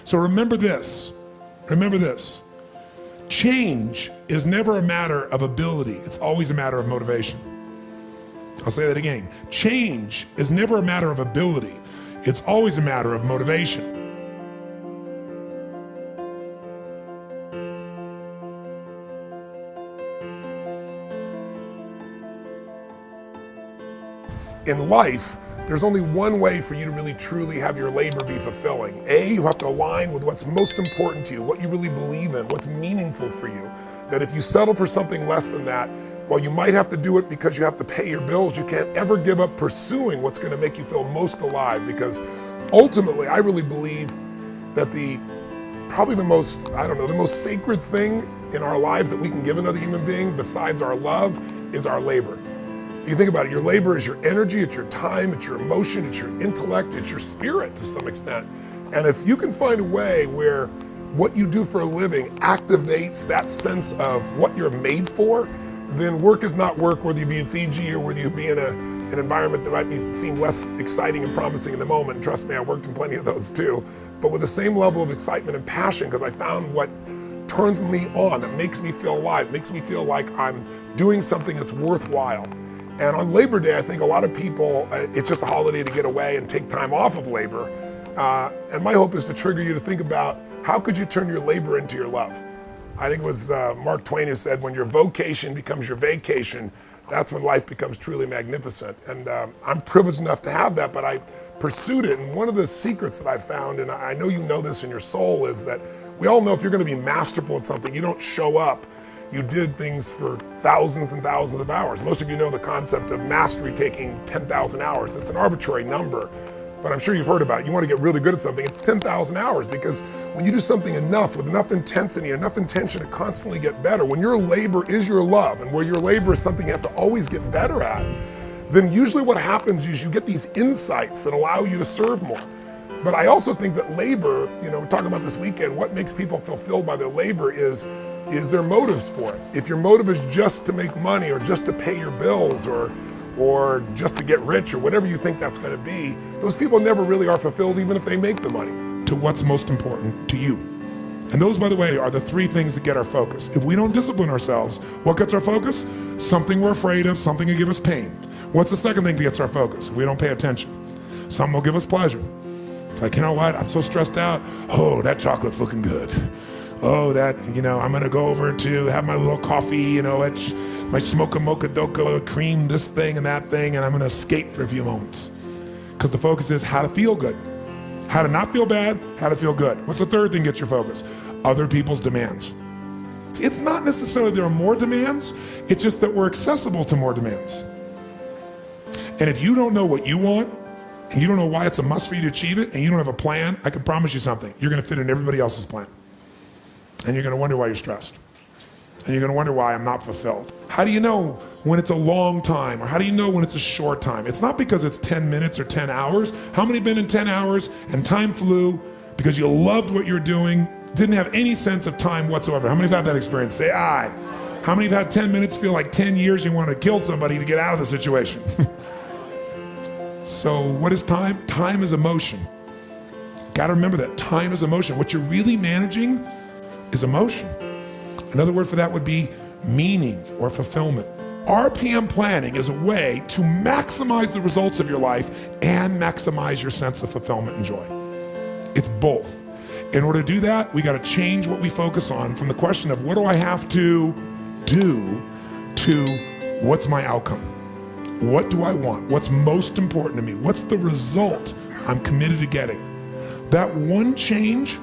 So remember this. Change is never a matter of ability. It's always a matter of motivation. I'll say that again. Change is never a matter of ability. It's always a matter of motivation. In life, there's only one way for you to really truly have your labor be fulfilling. A, you have to align with what's most important to you, what you really believe in, what's meaningful for you. That if you settle for something less than that, while you might have to do it because you have to pay your bills, you can't ever give up pursuing what's gonna make you feel most alive, because ultimately, I really believe that probably the most sacred thing in our lives that we can give another human being besides our love is our labor. You think about it, your labor is your energy, it's your time, it's your emotion, it's your intellect, it's your spirit to some extent. And if you can find a way where what you do for a living activates that sense of what you're made for, then work is not work, whether you be in Fiji or whether you be in an environment that might seem less exciting and promising in the moment. And trust me, I worked in plenty of those too, but with the same level of excitement and passion, because I found what turns me on, that makes me feel alive, makes me feel like I'm doing something that's worthwhile. And on Labor Day, I think a lot of people, it's just a holiday to get away and take time off of labor. And my hope is to trigger you to think about how could you turn your labor into your love? I think it was Mark Twain who said, when your vocation becomes your vacation, that's when life becomes truly magnificent. And I'm privileged enough to have that, but I pursued it. And one of the secrets that I found, and I know you know this in your soul, is that we all know if you're gonna be masterful at something, you don't show up. You did things for thousands and thousands of hours. Most of you know the concept of mastery taking 10,000 hours. It's an arbitrary number, but I'm sure you've heard about it. You want to get really good at something, it's 10,000 hours, because when you do something enough, with enough intensity, enough intention to constantly get better, when your labor is your love, and where your labor is something you have to always get better at, then usually what happens is you get these insights that allow you to serve more. But I also think that labor, we're talking about this weekend, what makes people fulfilled by their labor is their motives for it. If your motive is just to make money or just to pay your bills or just to get rich or whatever you think that's gonna be, those people never really are fulfilled even if they make the money. To what's most important to you. And those, by the way, are the three things that get our focus. If we don't discipline ourselves, what gets our focus? Something we're afraid of, something will give us pain. What's the second thing that gets our focus? If we don't pay attention. Something will give us pleasure. It's like, you know what, I'm so stressed out. Oh, that chocolate's looking good. Oh, I'm gonna go over to have my little coffee, my smocha mocha doka cream, this thing and that thing, and I'm gonna escape for a few moments. Because the focus is how to feel good. How to not feel bad, how to feel good. What's the third thing gets your focus? Other people's demands. It's not necessarily there are more demands, it's just that we're accessible to more demands. And if you don't know what you want, and you don't know why it's a must for you to achieve it, and you don't have a plan, I can promise you something. You're gonna fit in everybody else's plan. And you're gonna wonder why you're stressed. And you're gonna wonder why I'm not fulfilled. How do you know when it's a long time, or how do you know when it's a short time? It's not because it's 10 minutes or 10 hours. How many have been in 10 hours and time flew because you loved what you're doing, didn't have any sense of time whatsoever? How many have had that experience? Say aye. How many have had 10 minutes feel like 10 years you want to kill somebody to get out of the situation? So what is time? Time is emotion. Gotta remember that time is emotion. What you're really managing is emotion. Another word for that would be meaning or fulfillment. RPM planning is a way to maximize the results of your life and maximize your sense of fulfillment and joy. It's both. In order to do that, we gotta change what we focus on from the question of what do I have to do to what's my outcome? What do I want? What's most important to me? What's the result I'm committed to getting? That one change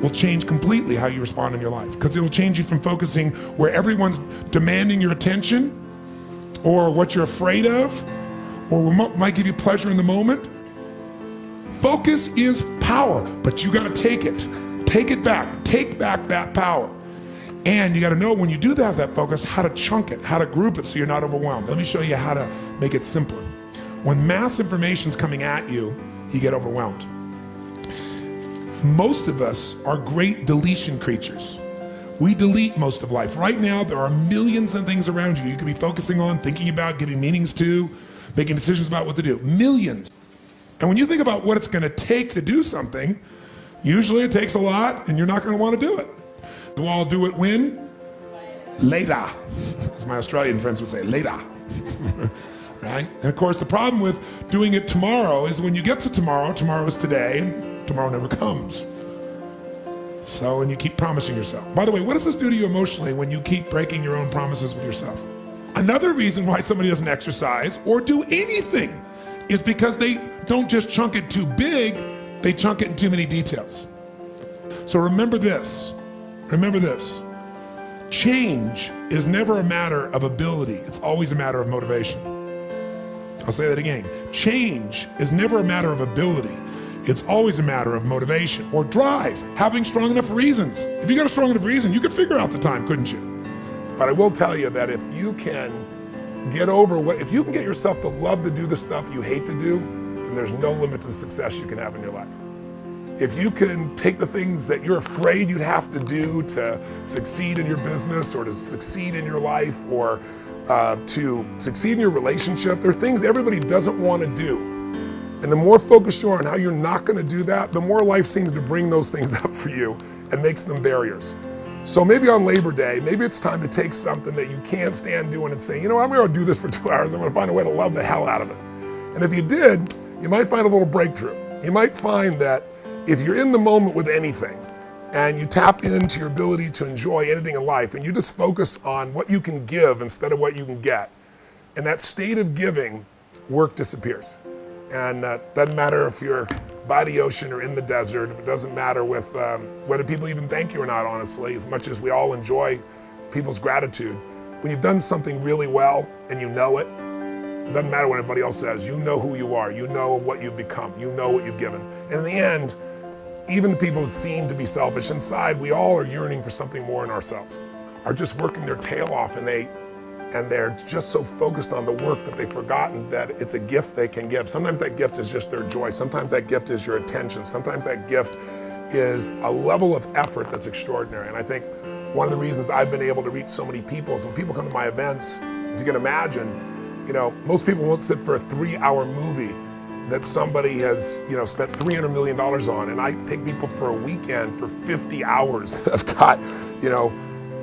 will change completely how you respond in your life, because it will change you from focusing where everyone's demanding your attention or what you're afraid of or what might give you pleasure in the moment. Focus is power, but you gotta take it. Take it back, take back that power. And you gotta know when you do have that focus, how to chunk it, how to group it so you're not overwhelmed. Let me show you how to make it simpler. When mass information's coming at you, you get overwhelmed. Most of us are great deletion creatures. We delete most of life. Right now, there are millions of things around you could be focusing on, thinking about, giving meanings to, making decisions about what to do. Millions. And when you think about what it's gonna take to do something, Usually it takes a lot and you're not going to want to do it. So I'll do it when? Later. As my Australian friends would say, later. Right? And of course, the problem with doing it tomorrow is when you get to tomorrow, tomorrow is today, and tomorrow never comes. So, and you keep promising yourself. By the way, what does this do to you emotionally when you keep breaking your own promises with yourself? Another reason why somebody doesn't exercise or do anything is because they don't just chunk it too big, they chunk it in too many details. So remember this. Remember this. Change is never a matter of ability. It's always a matter of motivation. I'll say that again. Change is never a matter of ability. It's always a matter of motivation or drive, having strong enough reasons. If you got a strong enough reason, you could figure out the time, couldn't you? But I will tell you that if you can if you can get yourself to love to do the stuff you hate to do, then there's no limit to the success you can have in your life. If you can take the things that you're afraid you'd have to do to succeed in your business or to succeed in your life or to succeed in your relationship, there are things everybody doesn't want to do. And the more focused you are on how you're not going to do that, the more life seems to bring those things up for you and makes them barriers. So maybe on Labor Day, maybe it's time to take something that you can't stand doing and say, you know, I'm going to do this for 2 hours. I'm going to find a way to love the hell out of it. And if you did, you might find a little breakthrough. You might find that if you're in the moment with anything and you tap into your ability to enjoy anything in life and you just focus on what you can give instead of what you can get, in that state of giving, work disappears. And doesn't matter if you're by the ocean or in the desert. It doesn't matter with whether people even thank you or not, honestly, as much as we all enjoy people's gratitude. When you've done something really well and you know it, it doesn't matter what anybody else says. You know who you are. You know what you've become. You know what you've given. And in the end, even the people that seem to be selfish inside, we all are yearning for something more in ourselves, are just working their tail off, and they're just so focused on the work that they've forgotten that it's a gift they can give. Sometimes that gift is just their joy. Sometimes that gift is your attention. Sometimes that gift is a level of effort that's extraordinary. And I think one of the reasons I've been able to reach so many people is when people come to my events, if you can imagine, you know, most people won't sit for a 3-hour movie that somebody has, you know, spent $300 million on. And I take people for a weekend for 50 hours. I've got, you know,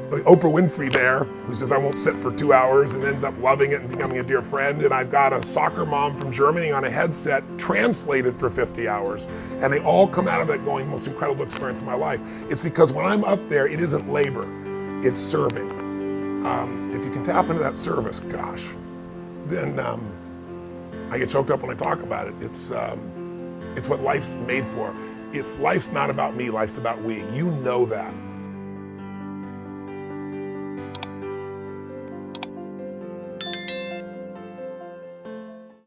Oprah Winfrey there, who says I won't sit for 2 hours and ends up loving it and becoming a dear friend. And I've got a soccer mom from Germany on a headset translated for 50 hours. And they all come out of that going, the most incredible experience of my life. It's because when I'm up there, it isn't labor, it's serving. If you can tap into that service, gosh, then I get choked up when I talk about it. It's what life's made for. Life's not about me, life's about we. You know that.